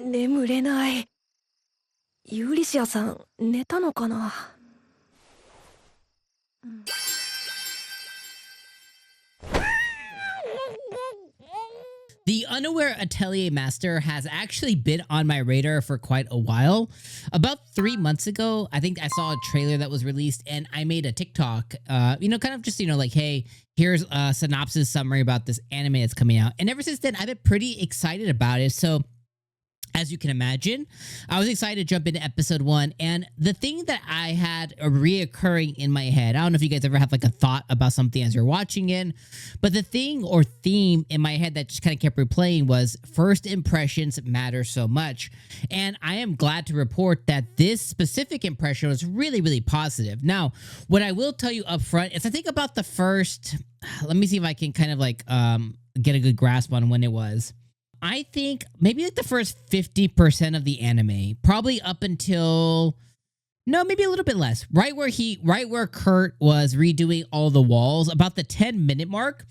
眠れない。ユーリシアさん、寝たのかな。The Unaware Atelier Master has actually been on my radar for quite a while. About 3 months ago, I think I saw a trailer that was released and I made a TikTok, kind of just, like, hey, here's a synopsis summary about this anime that's coming out. And ever since then, I've been pretty excited about it. So as you can imagine, I was excited to jump into episode 1. And the thing that I had a reoccurring in my head, I don't know if you guys ever have like a thought about something as you're watching it, but the thing or theme in my head that just kind of kept replaying was first impressions matter so much. And I am glad to report that this specific impression was really, really positive. Now, what I will tell you up front is I think about the first, let me see if I can kind of like get a good grasp on when it was. I think maybe like the first 50% of the anime, probably up until, no, maybe a little bit less. Right where 𝐒𝐻was redoing all the walls, about the 10-minute mark.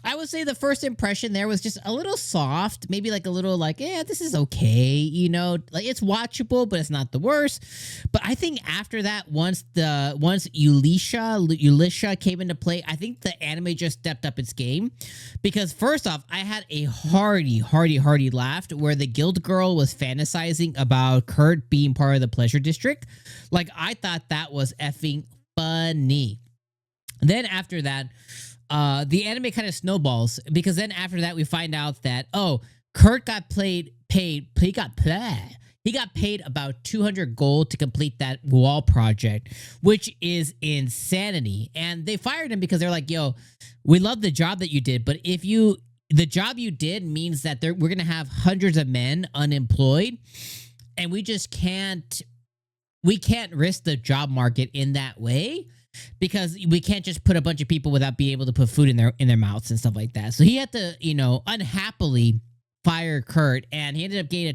I would say the first impression there was just a little soft, maybe like a little like, yeah, this is okay, like it's watchable, but it's not the worst. But I think after that, once 𝐒𝐿𝐻𝐻 came into play, I think the anime just stepped up its game. Because first off, I had a hearty laugh where the guild girl was fantasizing about 𝐻𝐻 being part of the pleasure district. Like, I thought that was effing funny. Then after that, the anime kind of snowballs, because then after that we find out that, 𝐻𝐻 got he got paid about 200 gold to complete that wall project, which is insanity. And they fired him because they're like, yo, we love the job that you did, but the job you did means that we're gonna have hundreds of men unemployed, and we can't risk the job market in that way, because we can't just put a bunch of people without being able to put food in their mouths and stuff like that. So he had to, unhappily fire 𝐻𝐻, and he ended up getting a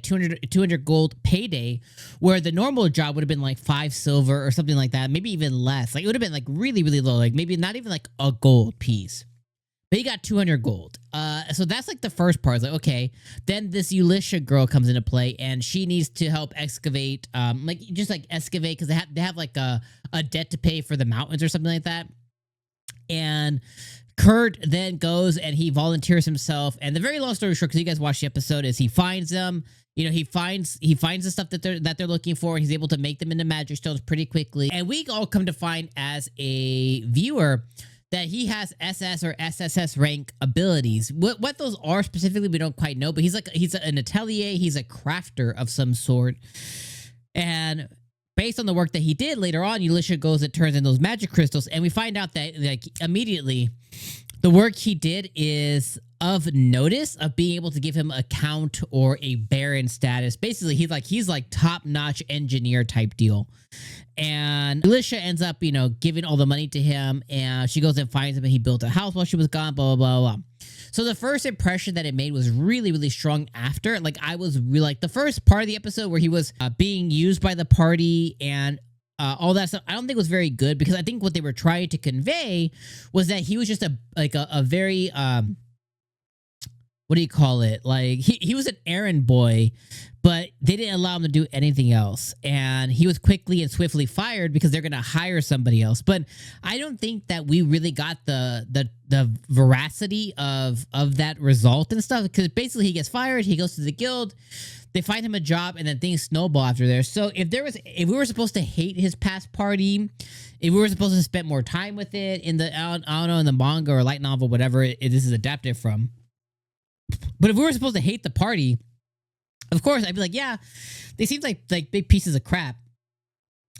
200 gold payday, where the normal job would have been like 5 silver or something like that, maybe even less. Like, it would have been like really, really low, like maybe not even like a gold piece. But he got 200 gold. So that's like the first part. It's like, okay. Then this 𝐒𝐿𝐻 girl comes into play, and she needs to help excavate, excavate, because they have like a debt to pay for the mountains or something like that. And 𝐻𝐻 then goes and he volunteers himself. And the very long story short, because you guys watched the episode, is he finds them. He finds the stuff that they're looking for, and he's able to make them into magic stones pretty quickly. And we all come to find as a viewer that he has SS or SSS rank abilities. What those are specifically, we don't quite know, but he's an atelier, he's a crafter of some sort. And based on the work that he did later on, 𝐒𝐿𝐻 goes and turns in those magic crystals, and we find out that, like, immediately the work he did is of notice of being able to give him a count or a baron status. Basically, he's like top-notch engineer type deal. And 𝐒𝐿𝐻 ends up, giving all the money to him, and she goes and finds him, and he built a house while she was gone, blah, blah, blah, blah. So the first impression that it made was really, really strong after. Like, I was really, like, the first part of the episode where he was being used by the party and all that stuff, I don't think was very good, because I think what they were trying to convey was that he was just a very, what do you call it? Like, he was an errand boy, but they didn't allow him to do anything else. And he was quickly and swiftly fired because they're going to hire somebody else. But I don't think that we really got the veracity of that result and stuff, because basically he gets fired, he goes to the guild, they find him a job, and then things snowball after there. So if we were supposed to hate his past party, if we were supposed to spend more time with it in the, I don't know, in the manga or light novel, whatever this is adapted from. But if we were supposed to hate the party, of course, I'd be like, yeah, they seem like big pieces of crap.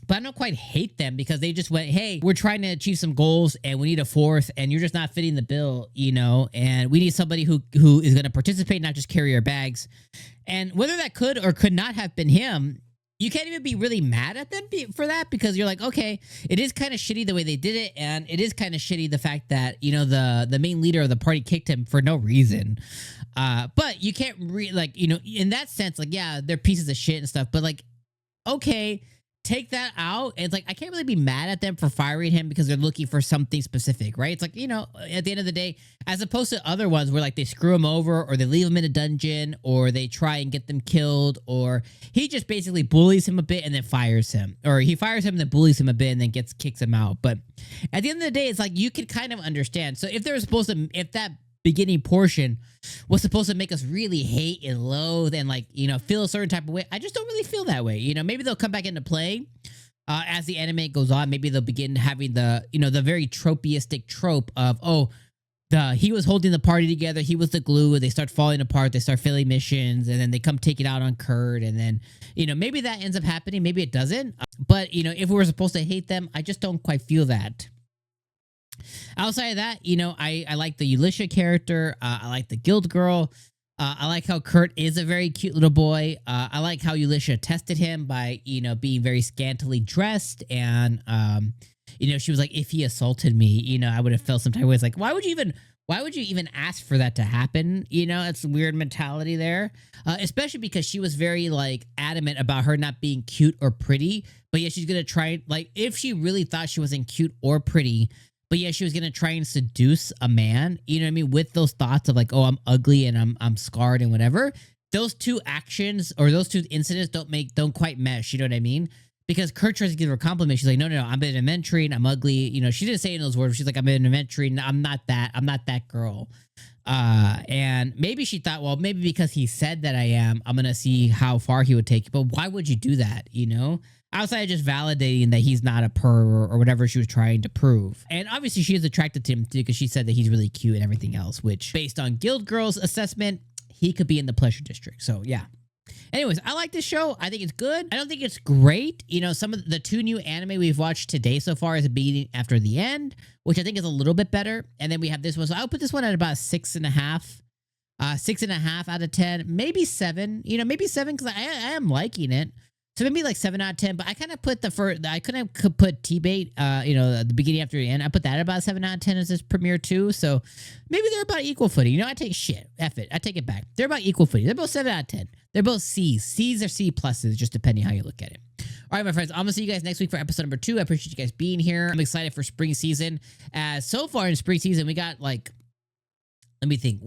But I don't quite hate them, because they just went, hey, we're trying to achieve some goals, and we need a fourth, and you're just not fitting the bill, and we need somebody who is going to participate, not just carry our bags. And whether that could or could not have been him, you can't even be really mad at them for that, because you're like, okay, it is kind of shitty the way they did it, and it is kind of shitty the fact that, the main leader of the party kicked him for no reason. But you can't in that sense, like, yeah, they're pieces of shit and stuff, but like, okay, take that out, and it's like I can't really be mad at them for firing him because they're looking for something specific, right? It's like, you know, at the end of the day, as opposed to other ones where like they screw him over or they leave him in a dungeon or they try and get them killed, or he just basically bullies him a bit and then fires him, or he fires him and then bullies him a bit and then kicks him out. But at the end of the day, it's like you could kind of understand. So if if that beginning portion was supposed to make us really hate and loathe and like, you know, feel a certain type of way, I just don't really feel that way. You know, maybe they'll come back into play as the anime goes on. Maybe they'll begin having the, you know, the very tropeistic trope of, oh, he was holding the party together, he was the glue, they start falling apart, they start failing missions, and then they come take it out on Kurt, and then, you know, maybe that ends up happening, maybe it doesn't. But, you know, if we were supposed to hate them, I just don't quite feel that. Outside of that, you know, I like the 𝐒𝐿𝐻𝐵 character. I like the guild girl. I like how Kurt is a very cute little boy. I like how 𝐒𝐿𝐻𝐵 tested him by, you know, being very scantily dressed. And, you know, she was like, if he assaulted me, you know, I would have felt some type of way. It's like, why would you even ask for that to happen? You know, it's a weird mentality there. Especially because she was very like adamant about her not being cute or pretty. But yeah, she's going to try, like, if she really thought she wasn't cute or pretty, but yeah, she was gonna try and seduce a man, you know what I mean, with those thoughts of like, oh, I'm ugly and I'm scarred and whatever. Those two actions or those two incidents don't quite mesh, you know what I mean? Because Kurt tries to give her a compliment. She's like, no, I'm an inventory and I'm ugly. You know, she didn't say it in those words. She's like, I'm an inventory and I'm not that girl. And maybe she thought, well, maybe because he said that I'm gonna see how far he would take it. But why would you do that, you know? Outside of just validating that he's not a perv or whatever she was trying to prove. And obviously she is attracted to him too because she said that he's really cute and everything else, which based on Guild Girl's assessment, he could be in the pleasure district. So yeah. Anyways, I like this show. I think it's good. I don't think it's great. You know, some of the two new anime we've watched today so far is The Beginning After the End, which I think is a little bit better. And then we have this one. So I'll put this one at about 6.5. 6.5 out of 10. Maybe 7. You know, maybe 7 because I am liking it. So maybe like 7 out of 10, but I kind of put I couldn't put 𝐵, you know, The Beginning After the End. I put that at about 7 out of 10 as this premiere too. So maybe they're about equal footing. You know, I take shit. F it. I take it back. They're about equal footing. They're both 7 out of 10. They're both C's. C's or C pluses, just depending how you look at it. All right, my friends, I'm going to see you guys next week for episode number 2. I appreciate you guys being here. I'm excited for spring season. So far in spring season, we got like, let me think,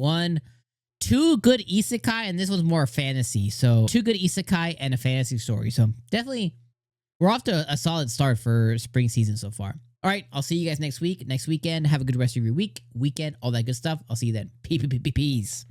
2 good isekai, and this was more fantasy. So 2 good isekai and a fantasy story. So definitely, we're off to a solid start for spring season so far. All right, I'll see you guys next week, next weekend. Have a good rest of your weekend, all that good stuff. I'll see you then. Peace.